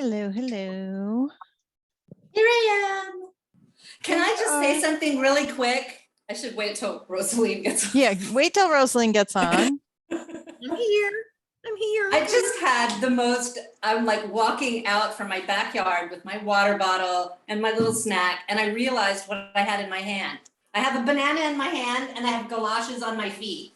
Hello, hello. Here I am. Can I just say something really quick? I should wait till Rosaline gets on. Yeah, wait till Rosaline gets on. I'm here. I just had the most, I'm like walking out from my backyard with my water bottle and my little snack, and I realized what I had in my hand. I have a banana in my hand and I have galoshes on my feet.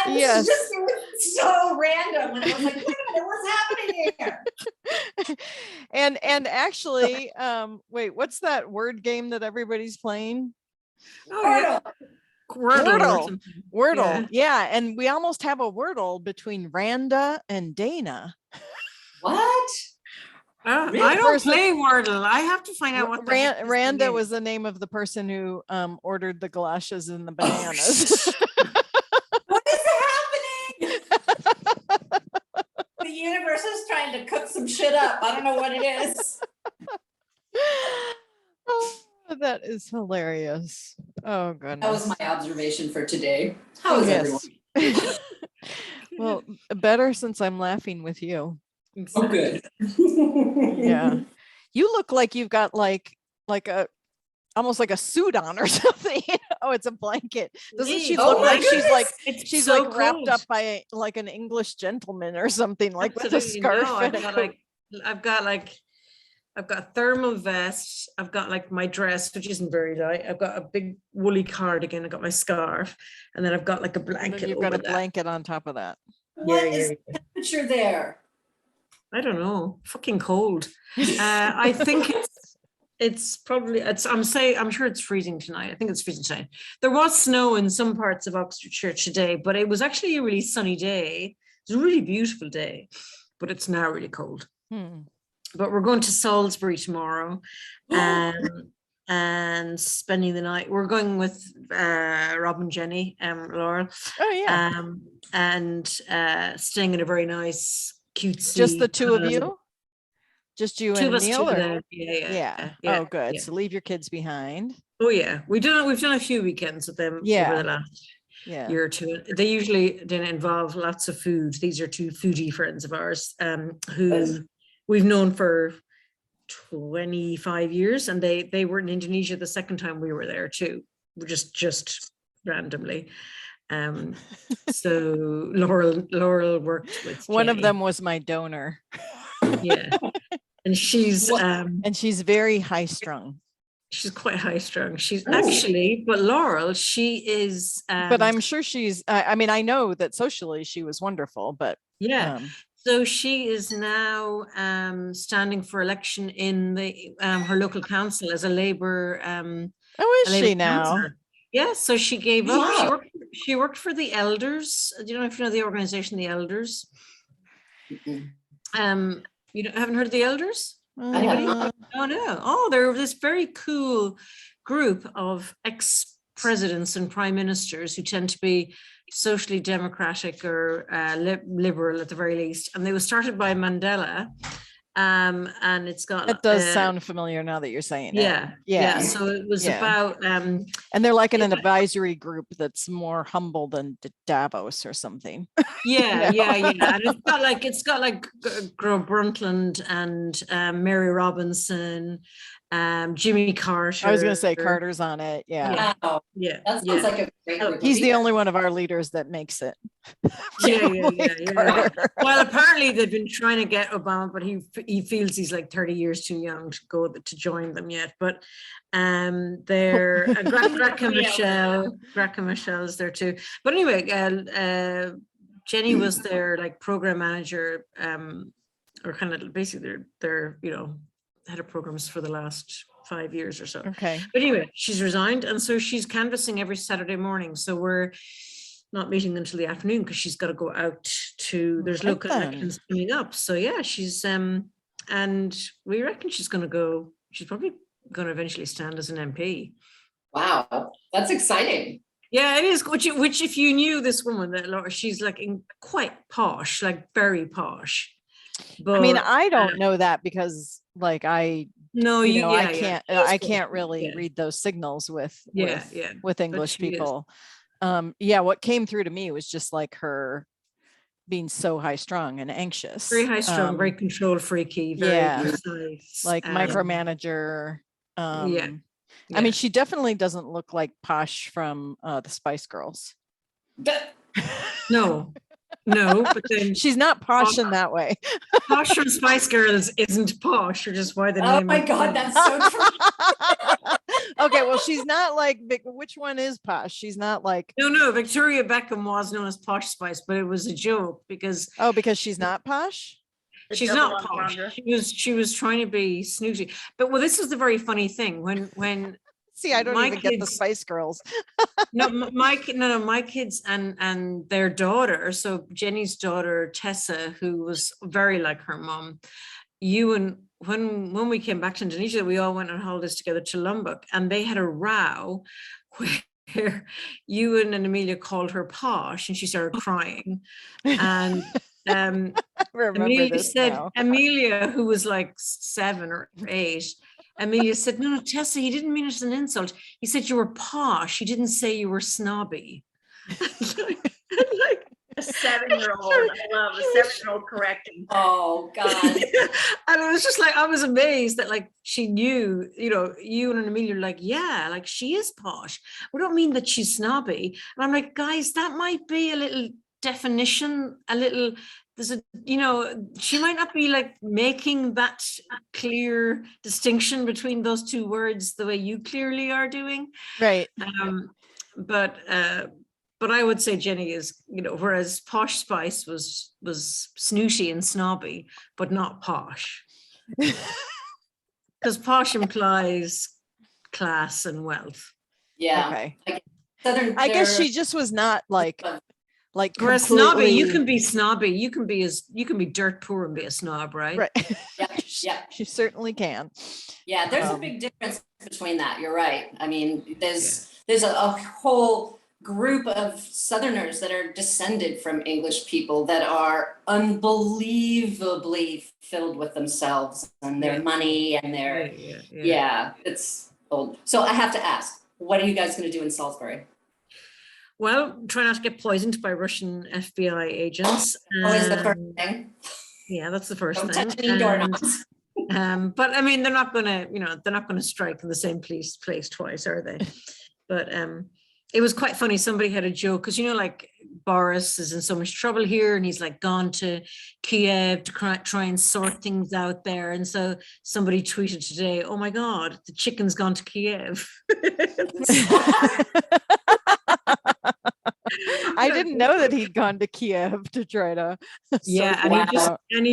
Yes. It was so random, and I was like, wait a minute, what's happening here? And actually, wait, what's that word game that everybody's playing? Wordle. Wordle. Yeah, and we almost have a Wordle between Randa and Dana. What? Really? I don't play Wordle. I have to find out what Randa was the name of the person who ordered the galoshes and the bananas. What is happening? The universe is trying to cook some shit up. I don't know what it is. Oh, that is hilarious. Oh goodness. That was my observation for today. How is everyone? Well, better since I'm laughing with you. Oh, good. Yeah. You look like you've got like a almost like a suit on or something. Oh, it's a blanket. Doesn't she look like she's so like wrapped up by like an English gentleman or something, like with a scarf? No, I've got thermal vest. I've got like my dress, which isn't very light. I've got a big woolly cardigan. I've got my scarf, and then I've got like a blanket. You've got a blanket on top of that. What is the temperature there? I don't know. Fucking cold. I think it's probably I'm sure it's freezing tonight. I think it's freezing tonight. There was snow in some parts of Oxfordshire today, but it was actually a really sunny day. It was a really beautiful day, but it's now really cold. But we're going to Salisbury tomorrow and spending the night. We're going with Rob and Jenny, Laurel. Oh yeah. And staying in a very nice, cutesy. Just the two of you? Just you and Neil? Yeah. Oh, good. Yeah. So leave your kids behind. Oh yeah, we've done a few weekends with them over the last year or two. They usually didn't involve lots of food. These are two foodie friends of ours who we've known for 25 years, and they were in Indonesia the second time we were there too, just randomly. So Laurel worked with one of them was my donor. Yeah. And she's very high strung. She's quite high strung. She's actually, but Laurel, she is but I'm sure she's I mean, I know that socially she was wonderful, but so she is now standing for election in the her local council as a Labour is she now? Councillor. Yeah, so she gave up. She worked for the Elders. Do you know if you know the organization, the Elders? You haven't heard of the Elders? Anybody? Oh no. Oh, they're this very cool group of ex-presidents and prime ministers who tend to be socially democratic or liberal at the very least. And they were started by Mandela. And it's got that does sound familiar now that you're saying it. Yeah. So it was about and they're like in an advisory group that's more humble than Davos or something. Yeah. And it's got like Grove Brundtland and Mary Robinson, Jimmy Carter. I was going to say Carter's on it. Yeah. Wow. Yeah. That sounds like a great group. He's the only one of our leaders that makes it. Yeah. Well, apparently they've been trying to get Obama, but he feels he's like 30 years too young to join them yet. But they're Graca Michelle's there too. But anyway, Jenny was their like program manager, or kind of basically their head of programs for the last 5 years or so. Okay. But anyway, she's resigned, and so she's canvassing every Saturday morning. So we're not meeting until the afternoon because she's got to go out to. There's local elections coming up. So yeah, she's and we reckon she's going to go. She's probably going to eventually stand as an MP. Wow, that's exciting. Yeah, it is. Which if you knew this woman, that she's like quite posh, like very posh. But I mean, I don't know that because like I No, I can't really read those signals with English people. What came through to me was just like her being so high strung and anxious. Very high strung, very control freaky, very precise. Like micromanager. I mean, she definitely doesn't look like Posh from the Spice Girls. No, but then she's not Posh in that way. Posh from Spice Girls isn't Posh, or just why the name. Oh my God, that's so true. Okay, well, she's not like, which one is Posh? She's not like. No, Victoria Beckham was known as Posh Spice, but it was a joke because. Oh, because she's not Posh? She's not Posh. She was trying to be snooty. But this was the very funny thing when see, I don't even get the Spice Girls. my kids and their daughter. So Jenny's daughter Tessa, who was very like her mom. When we came back to Indonesia, we all went on holidays together to Lombok, and they had a row where Ewan and Amelia called her Posh, and she started crying. And Amelia, who was like 7 or 8, Amelia said, no, Tessa, he didn't mean it as an insult. He said you were posh. He didn't say you were snobby. A 7-year-old. I love a 7-year-old correcting. Oh God. And it was just like, I was amazed that like she knew, you and Amelia are like, yeah, like she is posh. We don't mean that she's snobby. And I'm like, guys, that might be a little definition, there's a, she might not be like making that clear distinction between those two words the way you clearly are doing. Right. But I would say Jenny is, whereas Posh Spice was snooty and snobby, but not posh. Because posh implies class and wealth. Yeah. Okay. I guess she just was not like whereas snobby, you can be snobby, you can be dirt poor and be a snob, right? Right. Yeah. She certainly can. Yeah, there's a big difference between that. You're right. I mean, there's a whole group of Southerners that are descended from English people that are unbelievably filled with themselves and their money and their it's old. So I have to ask, what are you guys going to do in Salisbury? Well, try not to get poisoned by Russian FBI agents. Always the first thing. Yeah, that's the first Don't touch thing. any doorknobs. But I mean, they're not gonna strike in the same place twice, are they? But it was quite funny. Somebody had a joke because like Boris is in so much trouble here, and he's like gone to Kiev to try and sort things out there. And so somebody tweeted today, "Oh my God, the chicken's gone to Kiev." I didn't know that he'd gone to Kiev to try to. He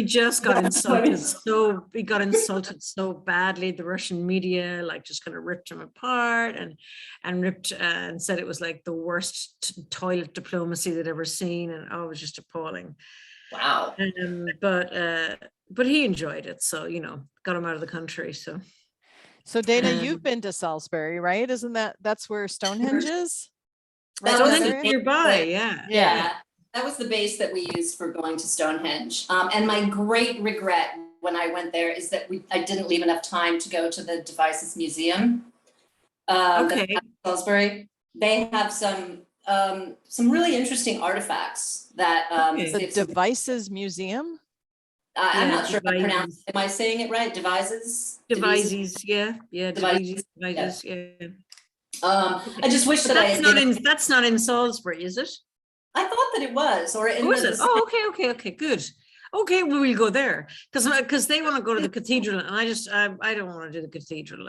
just got insulted. So he got insulted so badly. The Russian media just kind of ripped him apart and ripped and said it was like the worst toilet diplomacy they'd ever seen, and it was just appalling. Wow. But he enjoyed it, so got him out of the country. So Dana, you've been to Salisbury, right? Isn't that's where Stonehenge is? Stonehenge nearby, yeah. That was the base that we used for going to Stonehenge. And my great regret when I went there is that I didn't leave enough time to go to the Devices Museum. Salisbury. They have some really interesting artifacts that the Devices Museum. I'm not sure if I pronounced. Am I saying it right? Devices. Devices. Yeah. Devices. Yeah. I just wish that that's not in Salisbury, is it? I thought that it was, or in was it? Oh, okay, good. Okay, well, we'll go there because they want to go to the cathedral, and I don't want to do the cathedral.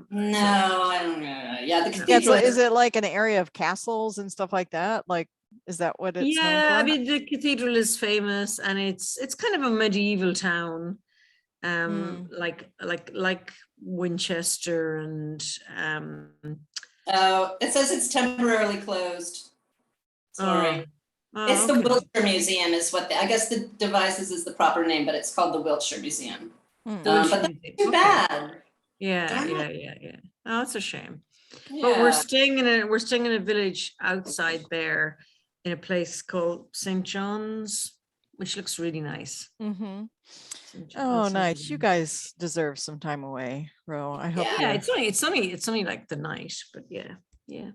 No, I don't know. Yeah, the cathedral. Is it like an area of castles and stuff like that? Like, is that what it's? Yeah, I mean, the cathedral is famous, and it's kind of a medieval town, like Winchester and. Oh, it says it's temporarily closed. Sorry. It's the Wiltshire Museum is what I guess the Devices is the proper name, but it's called the Wiltshire Museum. But that's too bad. Yeah. Oh, it's a shame. Yeah. But we're staying in a village outside there in a place called St. John's which looks really nice. Mm-hmm. So Oh, also- nice. You guys deserve some time away, Ro. I hope Yeah, you're. it's only like the night, but yeah. Yeah.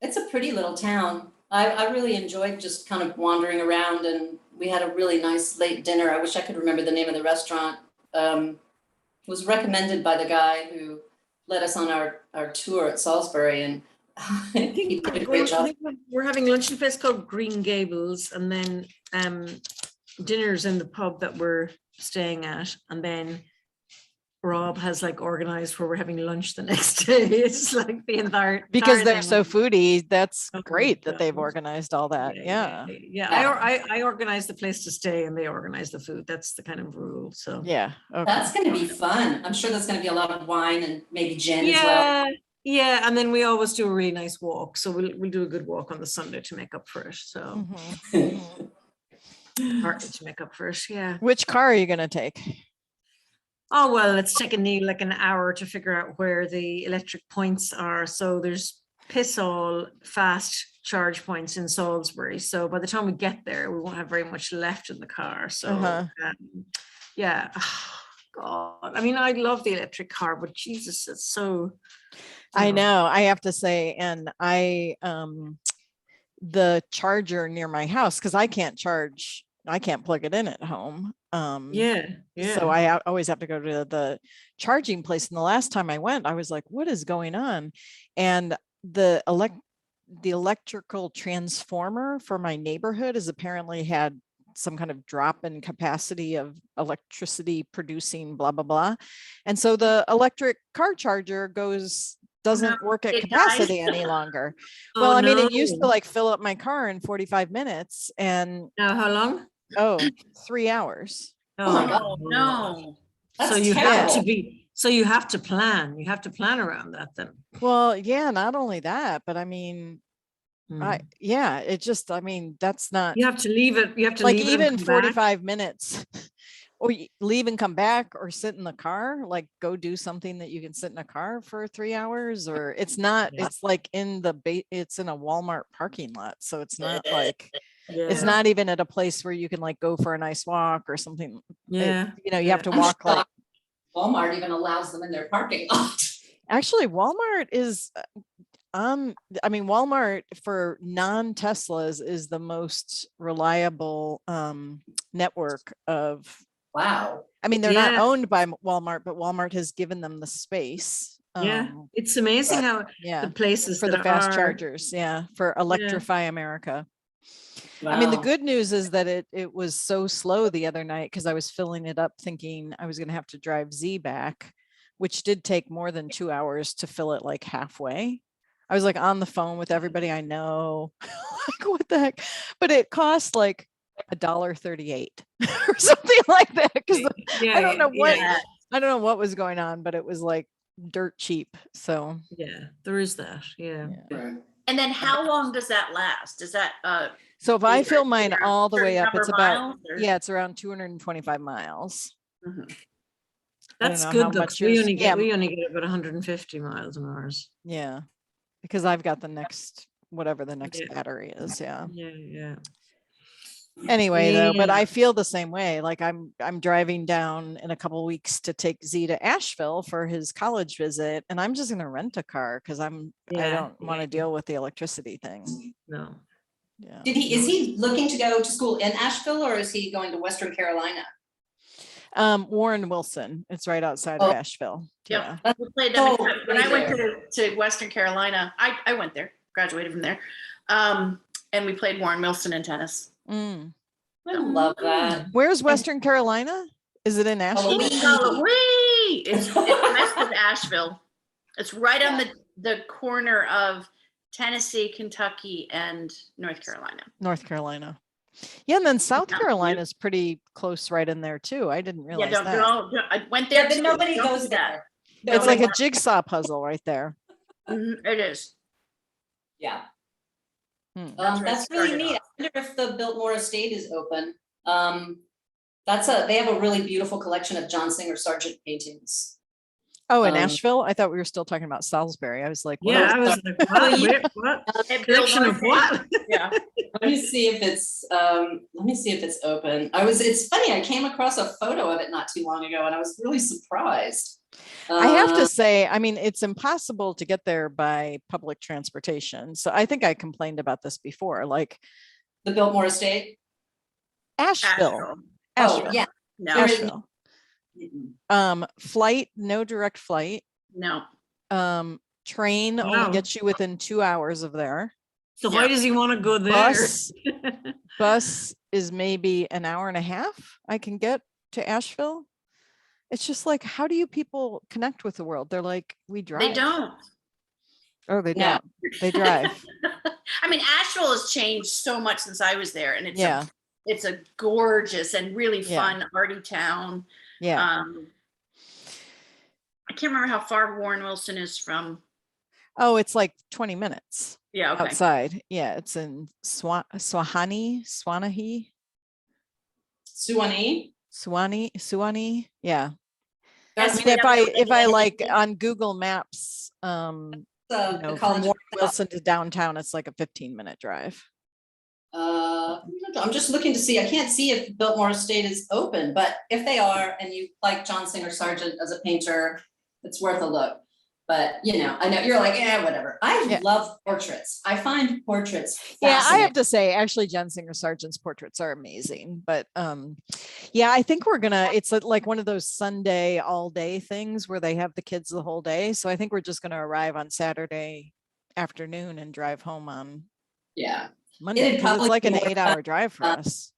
It's a pretty little town. I really enjoyed just kind of wandering around, and we had a really nice late dinner. I wish I could remember the name of the restaurant. It was recommended by the guy who led us on our tour at Salisbury, and he did a great job. We're having lunch in a place called Green Gables, and then dinners in the pub that we're staying at, and then Rob has like organized where we're having lunch the next day. It's like the entire Because they're thing. so foodie, that's Oh, great that they've God. organized all that. Yeah. I organize the place to stay and they organize the food. That's the kind of rule. So Yeah. Okay. That's going to be fun. I'm sure there's going to be a lot of wine and maybe gin as well. Yeah, and then we always do a really nice walk. So we'll do a good walk on the Sunday to make up for it. So Mhm, mhm. partly to make up for it, yeah. Which car are you gonna take? Oh, well, it's taken me like an hour to figure out where the electric points are. So there's piss all fast charge points in Salisbury. So by the time we get there, we won't have very much left in the car. So yeah, God, I mean, I love the electric car, but Jesus, it's so. I know, I have to say, and the charger near my house, because I can't plug it in at home. So I always have to go to the charging place. And the last time I went, I was like, what is going on? And the electrical transformer for my neighborhood has apparently had some kind of drop in capacity of electricity producing blah, blah, blah. And so the electric car charger doesn't work at capacity any longer. Well, I mean, it used to like fill up my car in 45 minutes and now how long? 3 hours. Oh my God. Oh, no. That's so you terrible. have to plan around that then. Well, yeah, not only that, but I mean, that's not, You have to leave it. You have to like, leave it even and come 45 minutes or leave and come back or sit in the car, like go do something that you can sit in a car for 3 hours, or it's not, it's like it's in a Walmart parking lot. So it's not like, it's not even at a place where you can like go for a nice walk or something. Yeah. You have to walk like. Walmart even allows them in their parking lot. Actually, Walmart is Walmart for non-Teslas is the most reliable network of. Wow. I mean, they're not owned by Walmart, but Walmart has given them the space. It's amazing how the places for the fast chargers, for Electrify America. Wow. I mean, the good news is that it was so slow the other night because I was filling it up thinking I was going to have to drive Z back, which did take more than 2 hours to fill it like halfway. I was like on the phone with everybody I know. Like, what the heck? But it cost like $1.38 or something like that. Because I don't know what was going on, but it was like dirt cheap. So there is that. Yeah. And then how long does that last? Does that so if I fill mine all the way up, it's about it's around 225 miles. Mm-hmm. That's good though. We only get about 150 miles an hour. Yeah, because I've got the next whatever the next battery is. Yeah. Anyway, though, but I feel the same way. Like I'm driving down in a couple of weeks to take Z to Asheville for his college visit, and I'm just going to rent a car because I don't want to deal with the electricity thing. No. Yeah. Is he looking to go to school in Asheville, or is he going to Western Carolina? Warren Wilson. It's right outside of Asheville. Yeah. When I went to Western Carolina, I went there, graduated from there. And we played Warren Wilson in tennis. I love that. Where's Western Carolina? Is it in Asheville? It's west of Asheville. It's right on the corner of Tennessee, Kentucky, and North Carolina. North Carolina. Yeah, and then South Carolina is pretty close right in there too. I didn't realize that. I went there. But nobody goes there. It's like a jigsaw puzzle right there. It is. Yeah. That's really neat. I wonder if the Biltmore Estate is open. They have a really beautiful collection of John Singer Sargent paintings. Oh, in Asheville? I thought we were still talking about Salisbury. I was like, what? Yeah, I was like, what? Wait, what? Collection of what? Yeah. Let me see if it's open. It's funny, I came across a photo of it not too long ago and I was really surprised. I have to say, I mean, it's impossible to get there by public transportation. So I think I complained about this before, like The Biltmore Estate? Asheville. Oh, yeah. No, Asheville. Mm-mm. Flight, no direct flight. no. Train Wow. only gets you within 2 hours of there. So why does he want to go there? Bus is maybe an hour and a half I can get to Asheville. It's just like, how do you people connect with the world? They're like, we drive. They don't. Oh, they No. don't. They drive. I mean, Asheville has changed so much since I was there, and Yeah. it's a gorgeous and really Yeah. fun, arty town. Yeah. I can't remember how far Warren Wilson is from. Oh, it's like 20 minutes Yeah, okay. outside. Yeah. It's in Suwannee. Yeah. That's I mean, if I like on Google Maps, the from college. Warren Wilson to downtown, it's like a 15-minute drive. I'm just looking to see, I can't see if Biltmore Estate is open, but if they are, and you like John Singer Sargent as a painter, it's worth a look. But I know you're like, yeah, whatever. I love portraits. I find portraits Yeah, I fascinating. have to say, actually, John Singer Sargent's portraits are amazing. But yeah, I think it's like one of those Sunday all day things where they have the kids the whole day. So I think we're just gonna arrive on Saturday afternoon and drive home on Monday. It'd 'Cause it's probably like be an more 8-hour drive for us.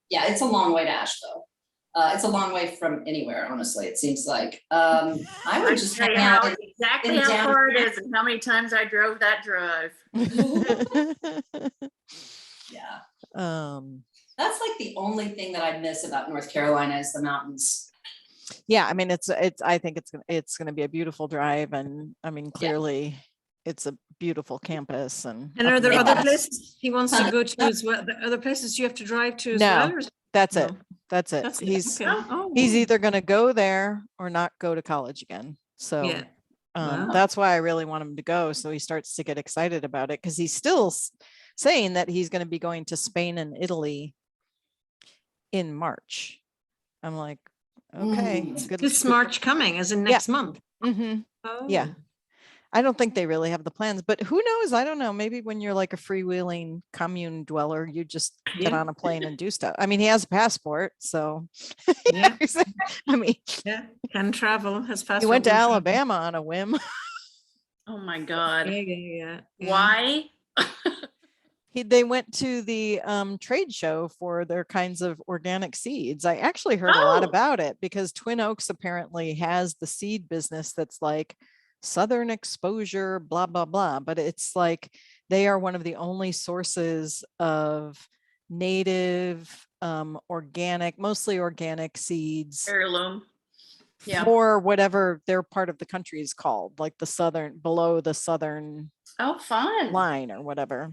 Yeah, it's a long way to Asheville. It's a long way from anywhere, honestly, it seems like. I would just tell hang you out. exactly in how far it downtown. is and how many times I drove that drive. Yeah, um, that's like the only thing that I miss about North Carolina is the mountains. yeah, I mean, I think it's gonna be a beautiful drive, and I mean, clearly, it's a beautiful campus. And And are there up other north. places he wants to go to as well? The other places you have to drive to as No, well? Or That's it. No. That's it. That's it, He's okay. Oh, he's wow. either going to go there or not go to college again. So Yeah. Wow. that's why I really want him to go. So he starts to get excited about it, because he's still saying that he's going to be going to Spain and Italy in March. I'm like, okay, good. This March coming, as in next month. Mhm. Oh. Yeah. I don't think they really have the plans, but who knows? I don't know. Maybe when you're like a freewheeling commune dweller, you just get on a plane and do stuff. I mean, he has a passport, so Yeah. I mean, Yeah, can travel, has passport. he went to will travel. Alabama on a whim. Oh my God. Yeah. Why? They went to the trade show for their kinds of organic seeds. I actually heard a lot Oh. about it, because Twin Oaks apparently has the seed business that's like Southern exposure, blah, blah, blah. But it's like they are one of the only sources of native, organic, mostly organic seeds Heirloom. Yeah. for whatever their part of the country is called, like below the southern Oh, fun. line or whatever.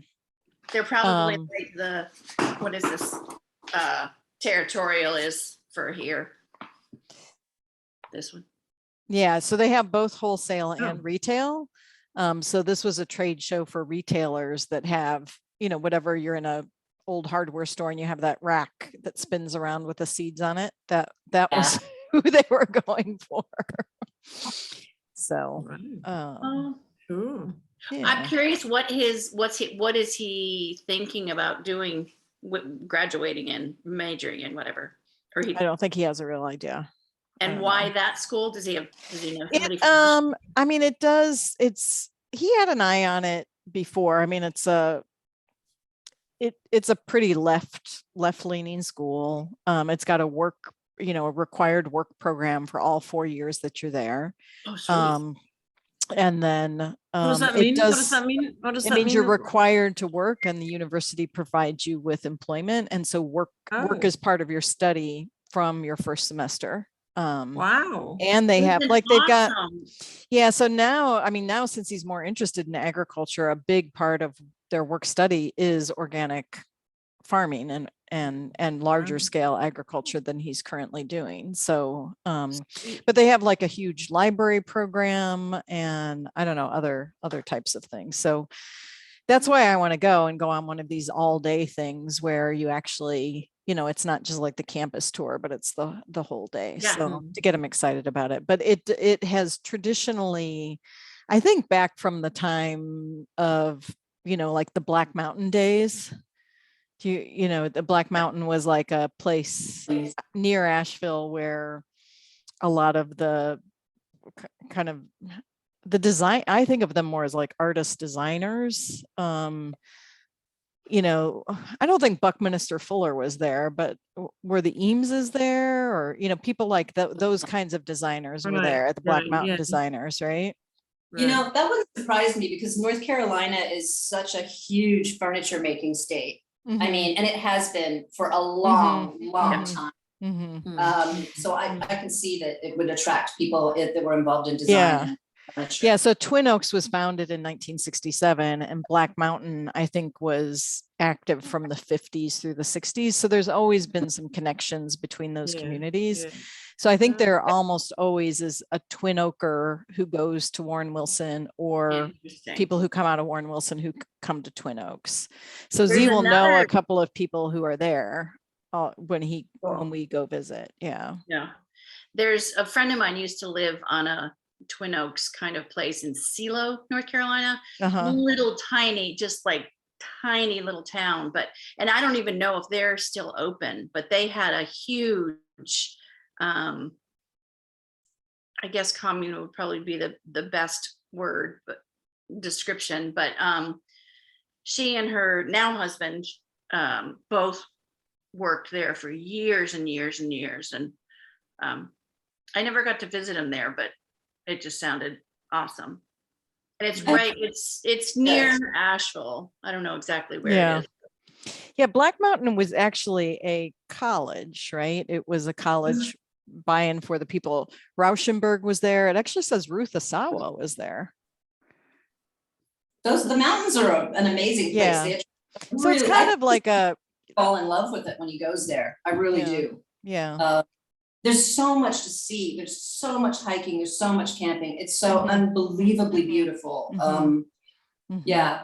They're probably Um, like what is this? Territorial is for here. This one. Yeah, so they have both wholesale Oh. and retail. So this was a trade show for retailers that have, whatever, you're in a old hardware store and you have that rack that spins around with the seeds on it. That was who they were going for. So, Right. Oh. Cool. yeah. I'm curious what is he thinking about doing, graduating in, majoring in, whatever, or I don't think he has a real idea. and why that school? Does he know somebody? I mean, it does. He had an eye on it before. I mean, it's a pretty left leaning school. It's got a required work program for all 4 years that you're there. Oh, sweet. And then What does that mean? it What does that mean? What does it that means mean? you're required to work, and the university provides you with employment. And so work is part of your study from your first semester. Wow. And they have Isn't they've got, awesome. so now since he's more interested in agriculture, a big part of their work study is organic farming and larger scale agriculture than he's currently doing. So, but they have like a huge library program and I don't know, other types of things. So that's why I want to go on one of these all day things where you actually, it's not just like the campus tour, but it's the whole day. Yeah. So to get them excited about it, but it has traditionally, I think back from the time of, like the Black Mountain days. The Black Mountain was like a place near Asheville where a lot of the kind of the design, I think of them more as like artist designers. I don't think Buckminster Fuller was there, but were the Eameses there, or people like those kinds of designers were there at the Black Mountain designers, right? That wouldn't surprise me because North Carolina is such a huge furniture making state. Mm-hmm. I mean, and it has been for a long time. Mm-hmm. So I can see that it would attract people that were involved in design. Yeah. So Twin Oaks was founded in 1967 and Black Mountain, I think, was active from the 50s through the 60s. So there's always been some connections between those communities. Yeah. So I think there almost always is a Twin Oaker who goes to Warren Wilson, or people who come out of Warren Wilson who come to Twin Oaks. So Z will know a couple of people who are there when we go visit. Yeah. There's a friend of mine used to live on a Twin Oaks kind of place in Silo, North Carolina. Little tiny, just like tiny little town, and I don't even know if they're still open, but they had a huge, I guess commune would probably be the best word, but description, but she and her now husband both worked there for years and years and years, and I never got to visit them there, but it just sounded awesome. And it's right, it's near Asheville. I don't know exactly where it is. Yeah, Black Mountain was actually a college, right? It was a college buy-in for the people. Rauschenberg was there. It actually says Ruth Asawa was there. The mountains are an amazing place. So it's kind of like fall in love with it when he goes there. I really do. Yeah. There's so much to see. There's so much hiking. There's so much camping. It's so unbelievably beautiful. Yeah,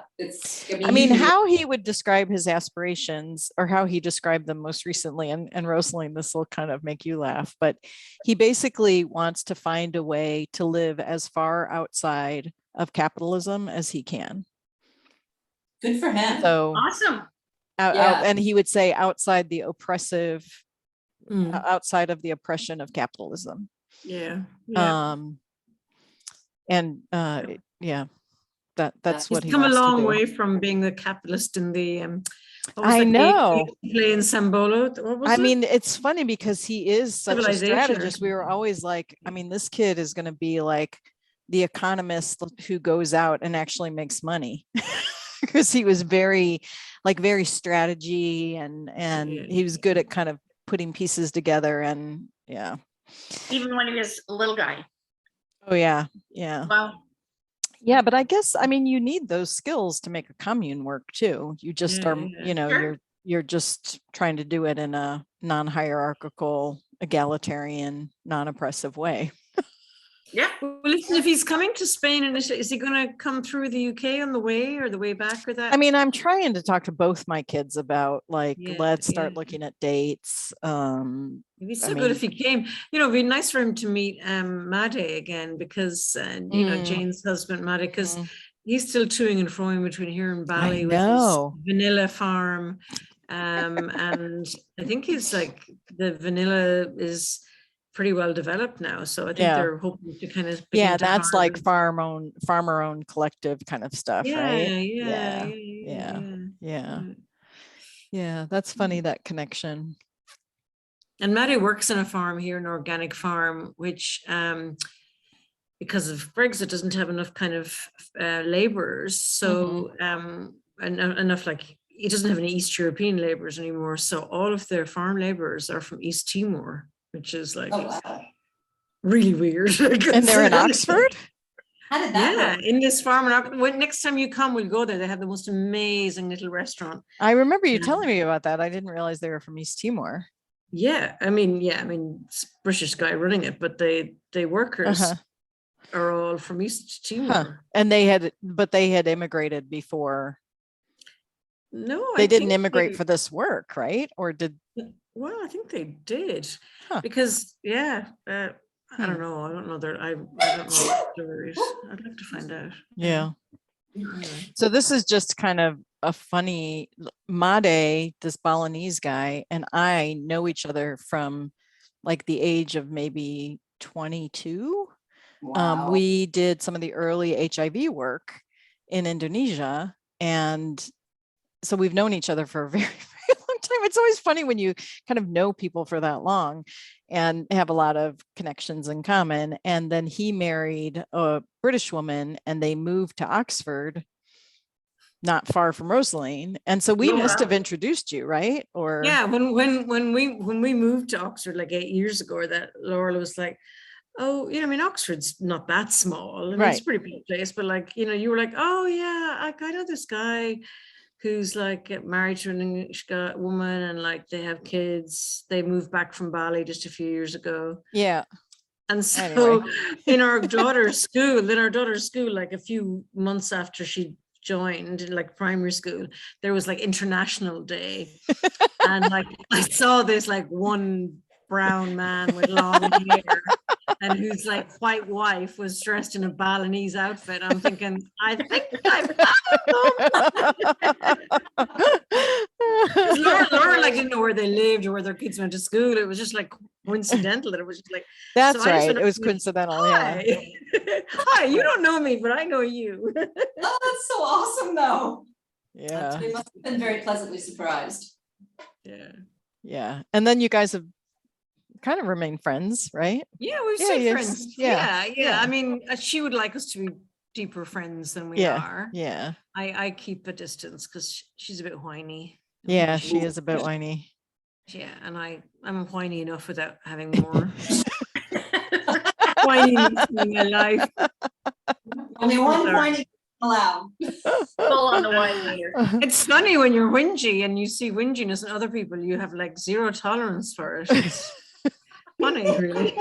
I mean, how he would describe his aspirations, or how he described them most recently, and Rosaline, this will kind of make you laugh, but he basically wants to find a way to live as far outside of capitalism as he can. Good for him. So awesome. And he would say outside the oppressive, outside of the oppression of capitalism. That's what he's come a long way from being the capitalist in the I know play in Sambolo. It's funny because he is such a strategist. We were always like, I mean, this kid is going to be like the economist who goes out and actually makes money. Because he was very strategy and he was good at kind of putting pieces together, and even when he was a little guy. Wow. Yeah, but I guess, I mean, you need those skills to make a commune work too. You just are, you're just trying to do it in a non-hierarchical, egalitarian, non-oppressive way. Yeah. Well, listen, if he's coming to Spain initially, is he going to come through the UK on the way or the way back, or that? I mean, I'm trying to talk to both my kids about let's start looking at dates. It'd be so good if he came. It'd be nice for him to meet Made again, because Jane's husband Made, because he's still toing and froing between here and Bali with his vanilla farm, and I think he's like the vanilla is pretty well developed now, so I think they're hoping to kind of that's like farmer owned collective kind of stuff, right? Yeah, that's funny, that connection. And Maddie works on a farm here, an organic farm, which because of Brexit doesn't have enough kind of laborers, so enough, like it doesn't have any East European laborers anymore, so all of their farm laborers are from East Timor, which is like really weird. And they're in Oxford? How did that Yeah, work? in this farm. Next time you come, we'll go there. They have the most amazing little restaurant. I remember you Yeah. telling me about that. I didn't realize they were from East Timor. Yeah, I mean, it's a British guy running it, but they workers are all from East Timor. And they had immigrated before. No, They didn't immigrate for this work, right? Or did? Well, I think they did, Huh. because I don't know. I don't know I don't know the stories. I'd like to find out. Yeah. Anyway. So this is just kind of a funny Made, this Balinese guy, and I know each other from like the age of maybe 22. Wow. We did some of the early HIV work in Indonesia, and so we've known each other for a very, very long time. It's always funny when you kind of know people for that long and have a lot of connections in common. And then he married a British woman and they moved to Oxford, not far from Rosaline. And so we must have introduced you, right? Or yeah, when we moved to Oxford like 8 years ago, that Laura was like, oh, Oxford's not that small. I mean, it's a pretty big place, but like, you were like, oh yeah, I know this guy who's like married to an English woman, and like they have kids. They moved back from Bali just a few years ago. Yeah. And so anyway. in our daughter's school, like a few months after she joined, like primary school, there was like International Day. And like I saw this like one brown man with long hair and whose like white wife was dressed in a Balinese outfit. I'm thinking, I think I've Laura like didn't know where they lived or where their kids went to school. It was just like coincidental that it was just like, that's so right. It was coincidental. Hi. Yeah. Hi, you don't know me, but I know you. Oh, that's so awesome, though. Yeah. They must have been very pleasantly surprised. Yeah. Yeah. And then you guys have kind of remained friends, right? Yeah, we're still friends. Yeah. I mean, she would like us to be deeper friends than we are. Yeah. I keep a distance because she's a bit whiny. Yeah, she is a bit whiny. Yeah, and I'm whiny enough without having more whiny in my life. Only one whiny allowed. Full on the wine meter. It's funny when you're whingy and you see whinginess in other people, you have like zero tolerance for it. It's funny, really.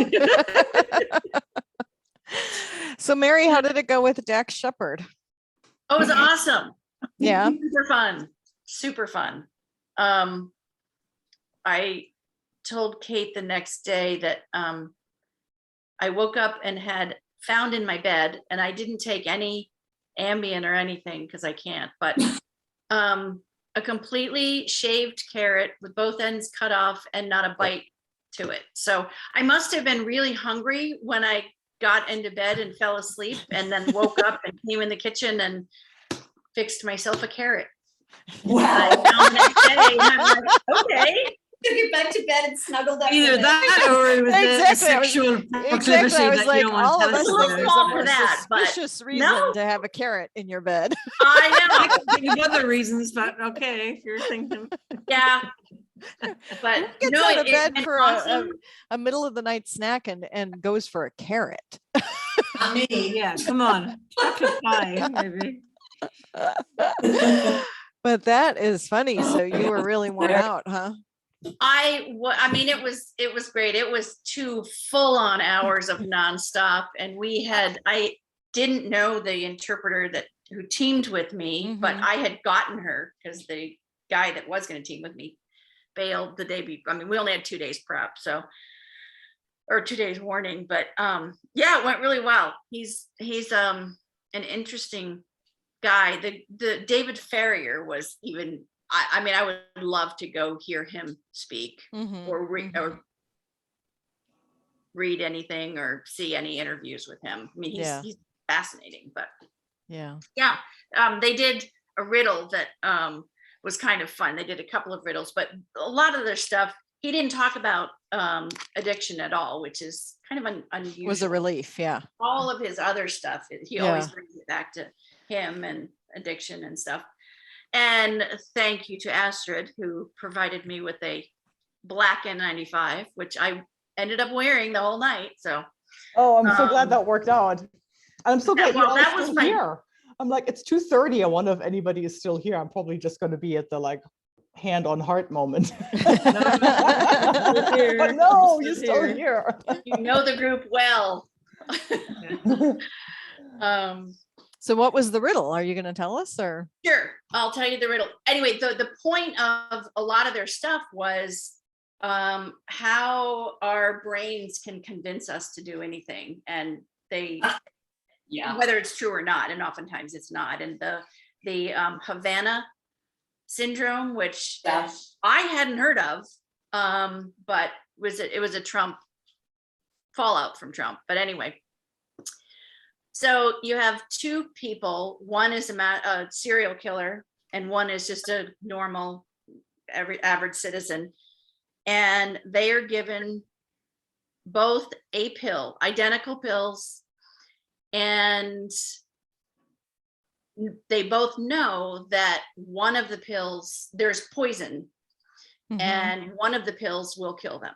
So Mary, how did it go with Dax Shepard? Oh, it was awesome. Yeah. Super fun. I told Kate the next day that I woke up and had found in my bed, and I didn't take any Ambien or anything because I can't, but a completely shaved carrot with both ends cut off and not a bite to it. So I must have been really hungry when I got into bed and fell asleep, and then woke up and came in the kitchen and fixed myself a carrot. Wow. And I found the next day, and I'm like, okay. Took you back to bed and snuggled up. Either that or it was a sexual proclivity I was that like, you don't want all to of tell us us think about. there's Fall a for more that, but suspicious reason no. to have a carrot in your bed. I know. I can think of other reasons, but okay, if you're thinking. Yeah. But Who gets no, out of bed went for awesome. a middle of the night snack and goes for a carrot? Not me. Yeah, come on. Chocolate pie, maybe. But that is funny. So you were really worn out, huh? I mean, it was great. It was 2 full-on hours of nonstop, and I didn't know the interpreter who teamed with me, but I had gotten her because the guy that was going to team with me bailed the day before. I mean, we only had 2 days prep, or 2 days warning, but yeah, it went really well. He's an interesting guy. The David Ferrier was even. I mean, I would love to go hear him speak or read anything or see any interviews with him. I mean, he's fascinating, but yeah. They did a riddle that was kind of fun. They did a couple of riddles, but a lot of their stuff, he didn't talk about addiction at all, which is kind of unusual. Was a relief, yeah. All of his other stuff, he always brings it back to him and addiction and stuff. And thank you to Astrid, who provided me with a black N95, which I ended up wearing the whole night. So, oh, I'm so glad that worked out. I'm so glad you're all that was still my- here. I'm like, it's 2:30. I wonder if anybody is still here. I'm probably just going to be at the like hand on heart moment. But no, you're still here. You know the group well. So what was the riddle? Are you going to tell us or? Sure, I'll tell you the riddle. Anyway, the point of a lot of their stuff was how our brains can convince us to do anything, and they, whether it's true or not, and oftentimes it's not. And the Havana syndrome, which I hadn't heard of, but it was a Trump fallout from Trump. But anyway. So you have two people, one is a serial killer and one is just a normal, average citizen. And they are given both a pill, identical pills. And they both know that one of the pills, there's poison, and one of the pills will kill them.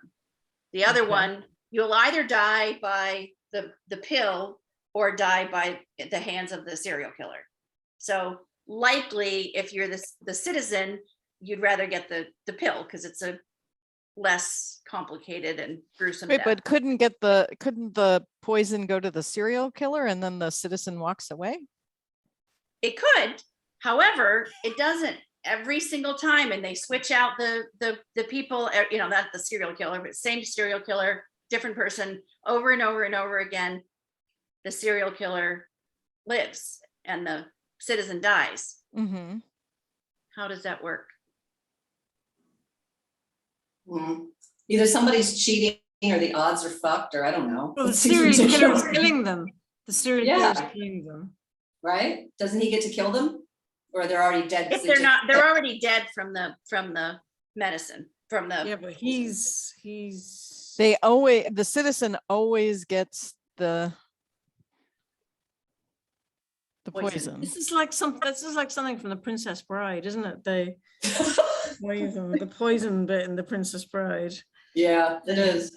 The other one, you'll either die by the pill or die by the hands of the serial killer. So likely, if you're the citizen, you'd rather get the pill because it's a less complicated and gruesome death. But couldn't the poison go to the serial killer and then the citizen walks away? It could, however, it doesn't every single time, and they switch out the people, not the serial killer, but same serial killer, different person, over and over and over again. The serial killer lives and the citizen dies. How does that work? Either somebody's cheating or the odds are fucked, or I don't know. Well, the serial killer is killing them. The serial killer is killing them. Right? Doesn't he get to kill them? Or they're already dead? If they're not, they're already dead from the medicine, from the. Yeah, but he's. The citizen always gets the poison. This is like something from the Princess Bride, isn't it? The poison bit in the Princess Bride. Yeah, it is.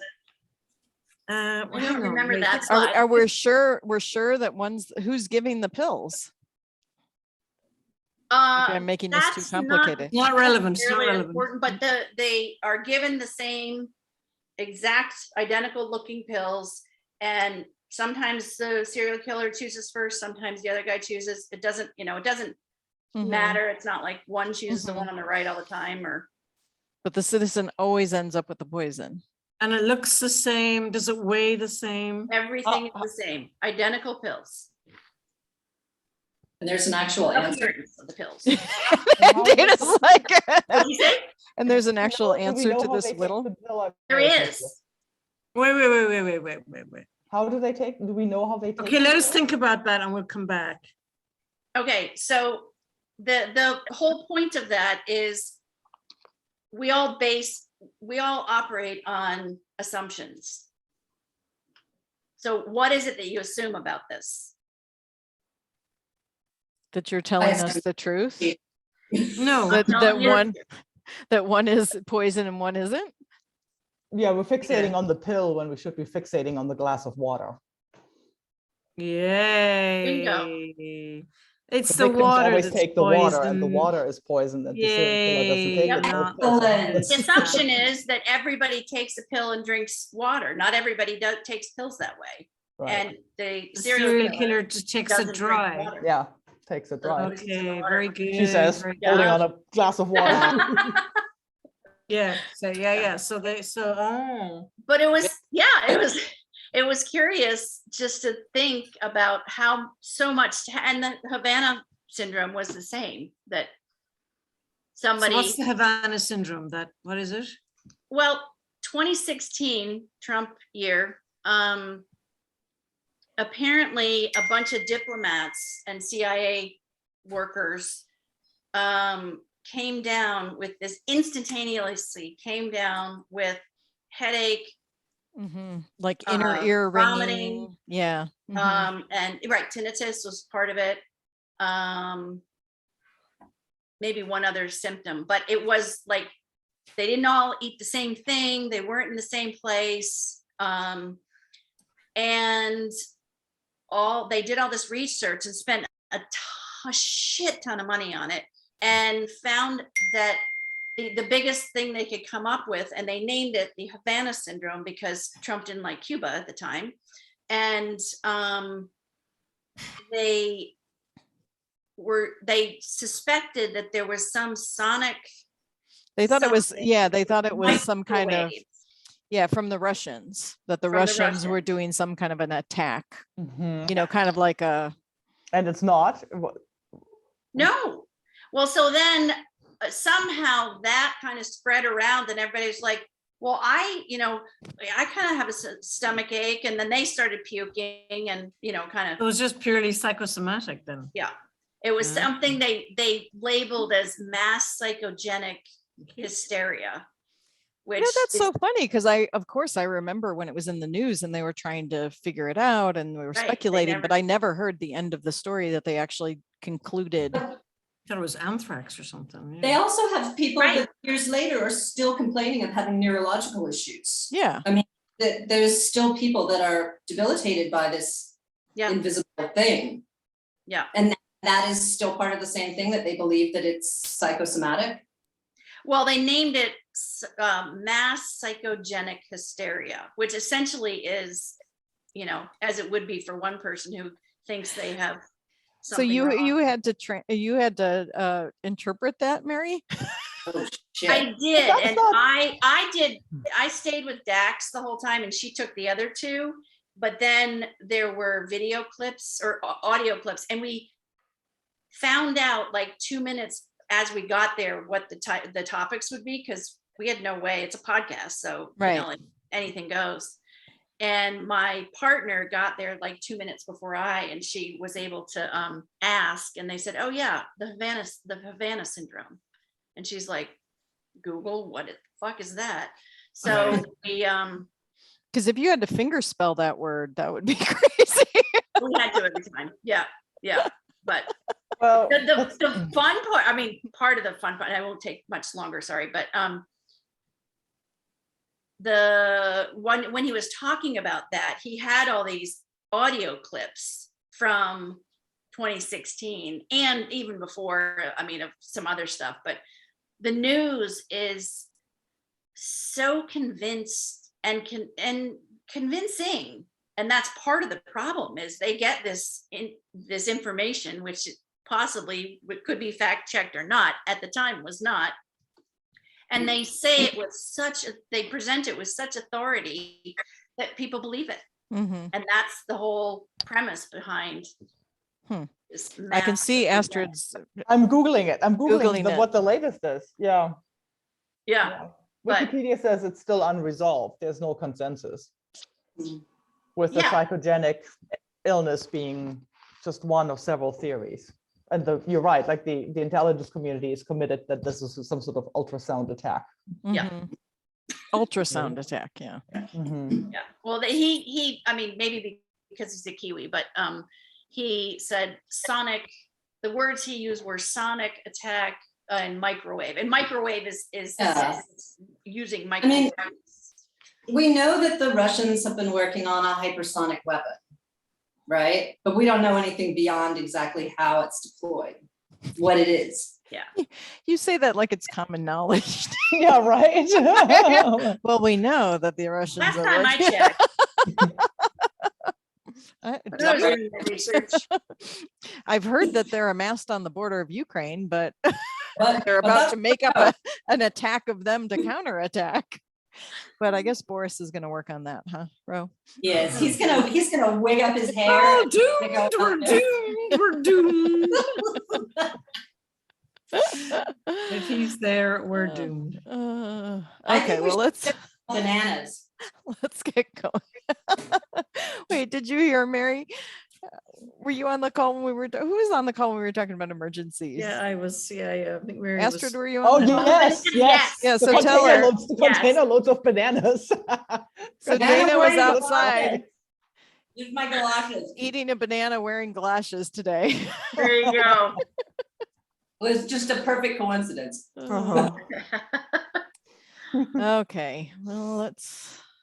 I don't remember that slide. Are we sure that who's giving the pills? Maybe I'm making this too complicated. Not relevant. It's not Really relevant. important, but they are given the same exact identical looking pills, and sometimes the serial killer chooses first, sometimes the other guy chooses. It doesn't matter. It's not like one chooses the one on the right all the time, but the citizen always ends up with the poison. And it looks the same. Does it weigh the same? Everything is the same. Identical pills. And there's an actual answer of the pills. Dana's like, What'd you say? and there's an actual answer to this riddle. There is. Wait. How do they take? Do we know how they take? Okay, let us think about that and we'll come back. Okay, so the whole point of that is we all operate on assumptions. So what is it that you assume about this? That you're telling us the truth? No. That one is poison and one isn't? Yeah, we're fixating on the pill when we should be fixating on the glass of water. Yay. It's The the victims water always that's take the water, and the poison. water is poison, and the serial killer doesn't take it. Excellent. The assumption is that everybody takes a pill and drinks water. Not everybody takes pills that way. Right. And the The serial killer just takes it doesn't drink dry. water. Yeah, takes it dry. Okay, very good. She says, very holding good. on a glass of water. Yeah. So But it was curious just to think about how so much, and the Havana syndrome was the same, that somebody. So what's the Havana syndrome? What is it? Well, 2016 Trump year, apparently a bunch of diplomats and CIA workers came down with this headache, like inner ear vomiting, ringing. Yeah. and tinnitus was part of it. Maybe one other symptom, but it was like they didn't all eat the same thing. They weren't in the same place. And they did all this research and spent a shit ton of money on it, and found that the biggest thing they could come up with, and they named it the Havana syndrome because Trump didn't like Cuba at the time. And they suspected that there was some sonic. They thought it was, something, yeah, they thought it was some kind of, microwave. yeah, from the Russians, that the From the Russians were Russians. doing some kind of an attack, Mhm. you know, kind of like a, And it's not. No. Well, so then somehow that kind of spread around, and everybody's like, well, I kind of have a stomach ache, and then they started puking, and kind It of, was just purely psychosomatic then. it was Yeah. something they labeled as mass psychogenic hysteria, which you know, that's is so funny because of course I remember when it was in the news and they were trying to figure it out and we were Right, they speculating, but never- I never heard the end of the story that they actually concluded. I thought it was anthrax or something. They Yeah. also have people Right. that years later are still complaining of having neurological issues. Yeah. That there's still people that are debilitated by this Yeah. invisible thing. Yeah. And that is still part of the same thing, that they believe that it's psychosomatic. Well, they named it mass psychogenic hysteria, which essentially is, as it would be for one person who thinks they have So something you wrong. you had to interpret that, Mary? Oh, shit. I did, That's and not- I stayed with Dax the whole time, and she took the other two. But then there were video clips or audio clips, and we found out like 2 minutes as we got there what the topics would be, because we had no way. It's a podcast, so Right. like, anything goes. And my partner got there like 2 minutes before and she was able to ask, and they said, "Oh yeah, the Havana syndrome." And she's like, "Google, what the fuck is that?" So we Because if you had to finger spell that word, that would be crazy. had to every time. Yeah. But Well, the fun part, I mean, part of the fun part, and I won't take much longer, sorry, but the one when he was talking about that, he had all these audio clips from 2016 and even before, I mean, of some other stuff, but the news is so convinced and convincing, and that's part of the problem. Is they get this information, which possibly could be fact checked or not, at the time was not, and they say it with they present it with such authority that people believe it. Mhm. And that's the whole premise behind this. I can mass see psychogenic. Astrid's I'm Googling it. I'm Googling, Googling it. what the latest is. Yeah. Yeah. But- Wikipedia says it's still unresolved. There's no consensus. Mm. With the Yeah. psychogenic illness being just one of several theories. And you're right, like the intelligence community is committed that this is some sort of ultrasound attack. Yeah. Mhm. Ultrasound attack, yeah. Mhm. Yeah. Well, he, I mean, maybe because he's a Kiwi, but he said sonic, the words he used were sonic attack and microwave. And microwave is Yeah. using mean, microwave. We know that the Russians have been working on a hypersonic weapon, right? But we don't know anything beyond exactly how it's deployed, what it is. You say that like it's common knowledge. Yeah, right. Well, we know that the Russians Last are time I working- checked, I- when I was doing the research, I've heard that they're amassed on the border of Ukraine, but But they're but about that's- to make up an attack of them to counterattack. But I guess Boris is going to work on that, huh, Ro? Yes, he's gonna wig up his hair. Oh, and doomed, go we're out there. doomed, we're doomed. If he's there, we're doomed. I think Okay, we well, should Bananas. let's get going. Wait, did you hear Mary? Were you on the call when we were? Who was on the call when we were talking about emergencies? Yeah, I was. Yeah. I think Mary Astrid, was. were you on? Oh, that? yes, yes. Yeah, The so tell her. the Yes. container loads of bananas. So Banana Dana was wearing outside galoshes. Use my galoshes. eating a banana wearing galoshes today. there you go. It was just a perfect coincidence. Uh-huh. Okay, well, let's